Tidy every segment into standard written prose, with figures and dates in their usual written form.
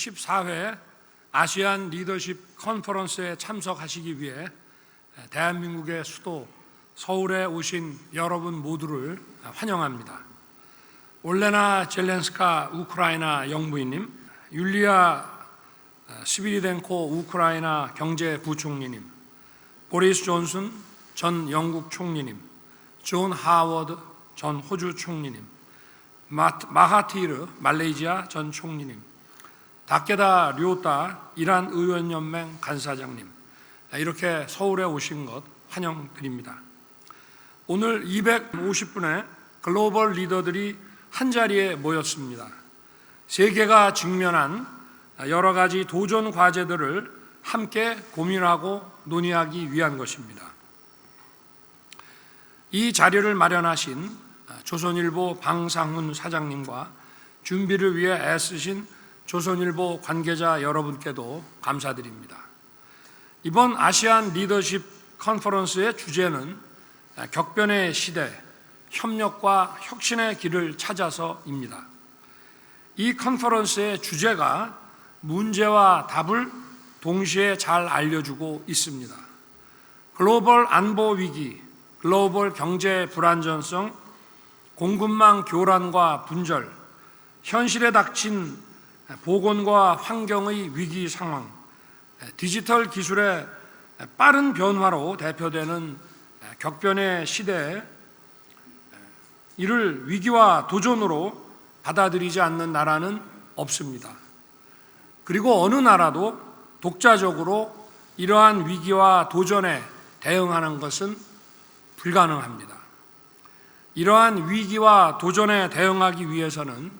제14회 아시안 리더십 컨퍼런스에 참석하시기 위해 대한민국의 수도 서울에 오신 여러분 모두를 환영합니다. 올레나 젤렌스카 우크라이나 영부인님, 율리아 스비리덴코 우크라이나 경제부총리님, 보리스 존슨 전 영국 총리님, 존 하워드 전 호주 총리님, 마하티르 말레이시아 전 총리님, 다케다 료타 이란 의원연맹 간사장님, 이렇게 서울에 오신 것 환영드립니다. 오늘 250분의 글로벌 리더들이 한자리에 모였습니다. 세계가 직면한 여러 가지 도전 과제들을 함께 고민하고 논의하기 위한 것입니다. 이 자리를 마련하신 조선일보 방상훈 사장님과 준비를 위해 애쓰신 조선일보 관계자 여러분께도 감사드립니다. 이번 아시안 리더십 컨퍼런스의 주제는 격변의 시대, 협력과 혁신의 길을 찾아서입니다. 이 컨퍼런스의 주제가 문제와 답을 동시에 잘 알려주고 있습니다. 글로벌 안보 위기, 글로벌 경제 불안전성, 공급망 교란과 분절, 현실에 닥친 보건과 환경의 위기 상황, 디지털 기술의 빠른 변화로 대표되는 격변의 시대에 이를 위기와 도전으로 받아들이지 않는 나라는 없습니다. 그리고 어느 나라도 독자적으로 이러한 위기와 도전에 대응하는 것은 불가능합니다. 이러한 위기와 도전에 대응하기 위해서는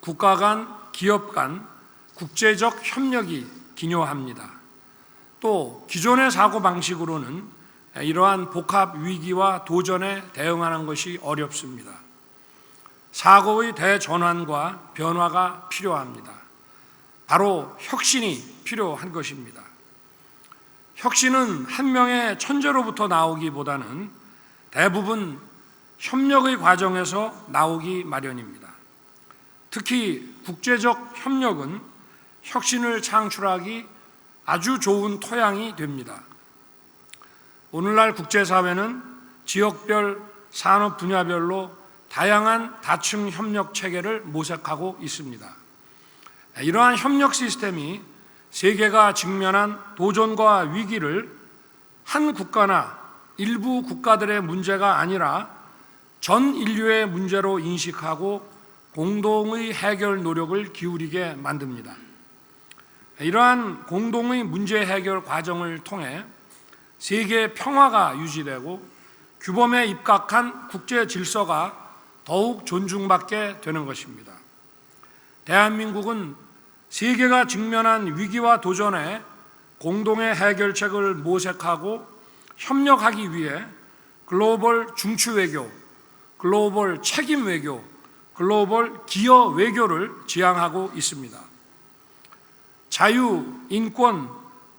국가 간, 기업 간, 국제적 협력이 기요합니다. 또 기존의 사고방식으로는 이러한 복합 위기와 도전에 대응하는 것이 어렵습니다. 사고의 대전환과 변화가 필요합니다. 바로 혁신이 필요한 것입니다. 혁신은 한 명의 천재로부터 나오기보다는 대부분 협력의 과정에서 나오기 마련입니다. 특히 국제적 협력은 혁신을 창출하기 아주 좋은 토양이 됩니다. 오늘날 국제사회는 지역별, 산업 분야별로 다양한 다층 협력 체계를 모색하고 있습니다. 이러한 협력 시스템이 세계가 직면한 도전과 위기를 한 국가나 일부 국가들의 문제가 아니라 전 인류의 문제로 인식하고 공동의 해결 노력을 기울이게 만듭니다. 이러한 공동의 문제 해결 과정을 통해 세계 평화가 유지되고 규범에 입각한 국제 질서가 더욱 존중받게 되는 것입니다. 대한민국은 세계가 직면한 위기와 도전에 공동의 해결책을 모색하고 협력하기 위해 글로벌 중추 외교, 글로벌 책임 외교, 글로벌 기여 외교를 지향하고 있습니다. 자유, 인권,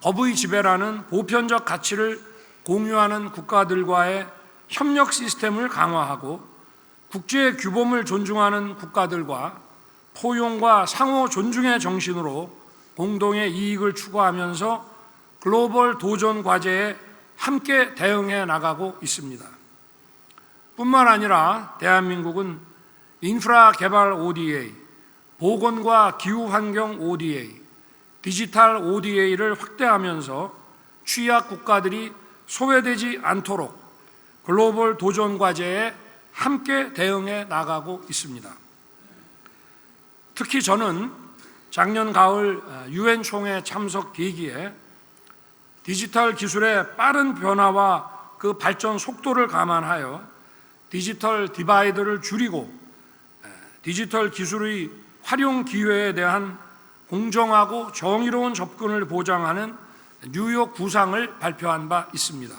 법의 지배라는 보편적 가치를 공유하는 국가들과의 협력 시스템을 강화하고 국제 규범을 존중하는 국가들과 포용과 상호 존중의 정신으로 공동의 이익을 추구하면서 글로벌 도전 과제에 함께 대응해 나가고 있습니다. 뿐만 아니라 대한민국은 인프라 개발 ODA, 보건과 기후환경 ODA, 디지털 ODA를 확대하면서 취약 국가들이 소외되지 않도록 글로벌 도전 과제에 함께 대응해 나가고 있습니다. 특히 저는 작년 가을 UN 총회 참석 계기에 디지털 기술의 빠른 변화와 그 발전 속도를 감안하여 디지털 디바이드를 줄이고 디지털 기술의 활용 기회에 대한 공정하고 정의로운 접근을 보장하는 뉴욕 구상을 발표한 바 있습니다.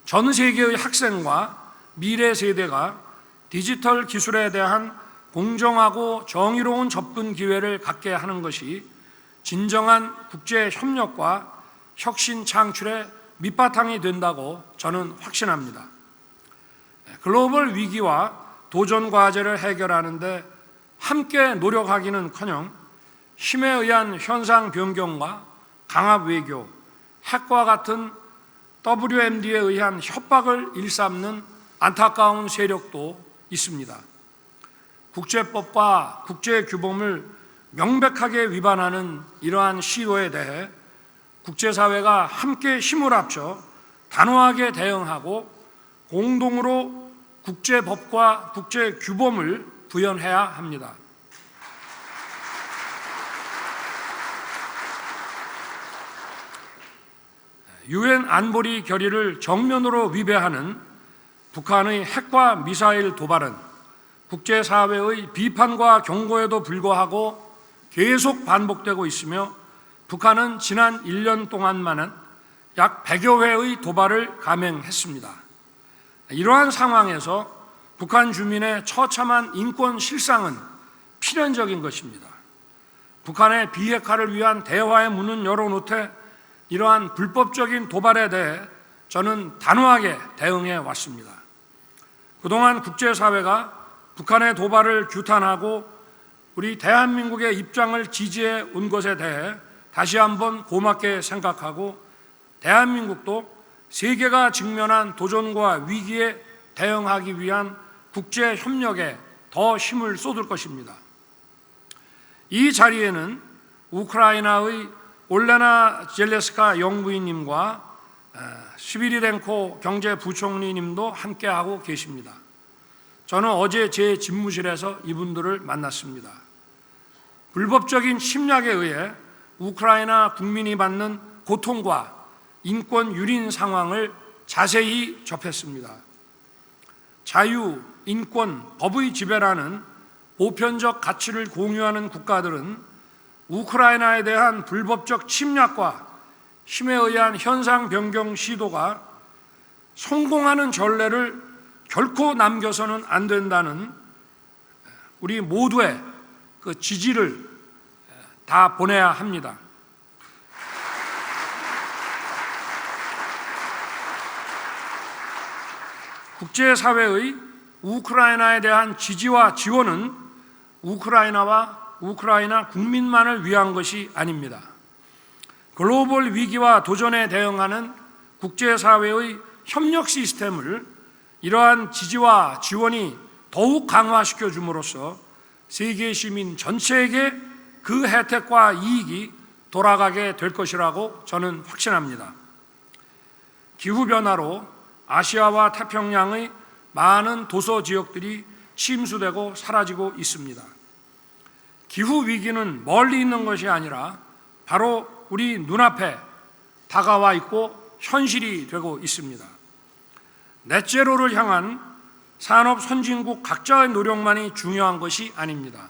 전 세계의 학생과 미래 세대가 디지털 기술에 대한 공정하고 정의로운 접근 기회를 갖게 하는 것이 진정한 국제 협력과 혁신 창출의 밑바탕이 된다고 저는 확신합니다. 글로벌 위기와 도전 과제를 해결하는 데 함께 노력하기는커녕 힘에 의한 현상 변경과 강압 외교, 핵과 같은 WMD에 의한 협박을 일삼는 안타까운 세력도 있습니다. 국제법과 국제규범을 명백하게 위반하는 이러한 시도에 대해 국제사회가 함께 힘을 합쳐 단호하게 대응하고 공동으로 국제법과 국제규범을 구현해야 합니다. 유엔 안보리 결의를 정면으로 위배하는 북한의 핵과 미사일 도발은 국제사회의 비판과 경고에도 불구하고 계속 반복되고 있으며 북한은 지난 1년 동안만 약 100여 회의 도발을 감행했습니다. 이러한 상황에서 북한 주민의 처참한 인권 실상은 필연적인 것입니다. 북한의 비핵화를 위한 대화의 문은 열어놓되 이러한 불법적인 도발에 대해 저는 단호하게 대응해 왔습니다. 그동안 국제사회가 북한의 도발을 규탄하고 우리 대한민국의 입장을 지지해 온 것에 대해 다시 한번 고맙게 생각하고 대한민국도 세계가 직면한 도전과 위기에 대응하기 위한 국제 협력에 더 힘을 쏟을 것입니다. 이 자리에는 우크라이나의 올레나 젤레스카 영부인님과 스비리덴코 경제부총리님도 함께하고 계십니다. 저는 어제 제 집무실에서 이분들을 만났습니다. 불법적인 침략에 의해 우크라이나 국민이 받는 고통과 인권 유린 상황을 자세히 접했습니다. 자유, 인권, 법의 지배라는 보편적 가치를 공유하는 국가들은 우크라이나에 대한 불법적 침략과 힘에 의한 현상 변경 시도가 성공하는 전례를 결코 남겨서는 안 된다는 우리 모두의 그 지지를 다 보내야 합니다. 국제사회의 우크라이나에 대한 지지와 지원은 우크라이나와 우크라이나 국민만을 위한 것이 아닙니다. 글로벌 위기와 도전에 대응하는 국제사회의 협력 시스템을 이러한 지지와 지원이 더욱 강화시켜 줌으로써 세계 시민 전체에게 그 혜택과 이익이 돌아가게 될 것이라고 저는 확신합니다. 기후변화로 아시아와 태평양의 많은 도서 지역들이 침수되고 사라지고 있습니다. 기후위기는 멀리 있는 것이 아니라 바로 우리 눈앞에 다가와 있고 현실이 되고 있습니다. 넷제로를 향한 산업 선진국 각자의 노력만이 중요한 것이 아닙니다.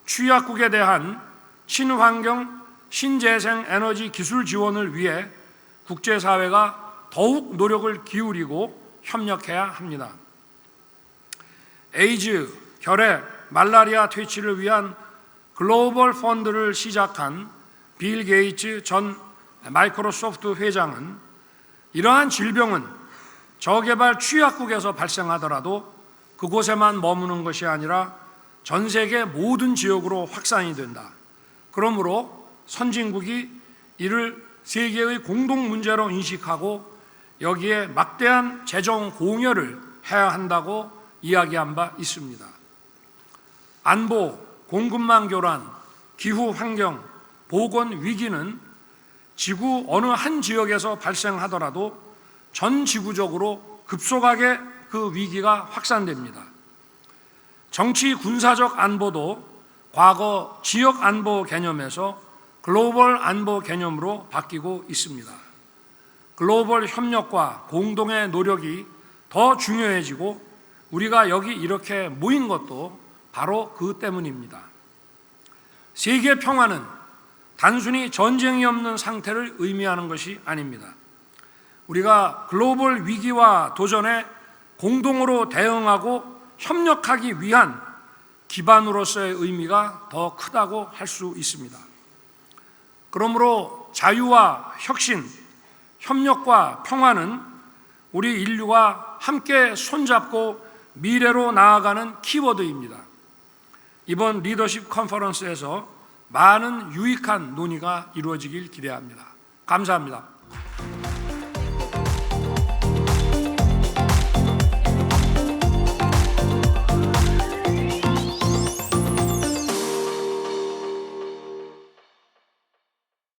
취약국에 대한 친환경, 신재생 에너지 기술 지원을 위해 국제사회가 더욱 노력을 기울이고 협력해야 합니다. 에이즈, 결핵, 말라리아 퇴치를 위한 글로벌 펀드를 시작한 빌 게이츠 전 마이크로소프트 회장은 이러한 질병은 저개발 취약국에서 발생하더라도 그곳에만 머무는 것이 아니라 전 세계 모든 지역으로 확산이 된다. 그러므로 선진국이 이를 세계의 공동 문제로 인식하고 여기에 막대한 재정 공여를 해야 한다고 이야기한 바 있습니다. 안보, 공급망 교란, 기후 환경, 보건 위기는 지구 어느 한 지역에서 발생하더라도 전 지구적으로 급속하게 그 위기가 확산됩니다. 정치 군사적 안보도 과거 지역 안보 개념에서 글로벌 안보 개념으로 바뀌고 있습니다. 글로벌 협력과 공동의 노력이 더 중요해지고 우리가 여기 이렇게 모인 것도 바로 그 때문입니다. 세계 평화는 단순히 전쟁이 없는 상태를 의미하는 것이 아닙니다. 우리가 글로벌 위기와 도전에 공동으로 대응하고 협력하기 위한 기반으로서의 의미가 더 크다고 할 수 있습니다. 그러므로 자유와 혁신, 협력과 평화는 우리 인류가 함께 손잡고 미래로 나아가는 키워드입니다. 이번 리더십 컨퍼런스에서 많은 유익한 논의가 이루어지길 기대합니다. 감사합니다.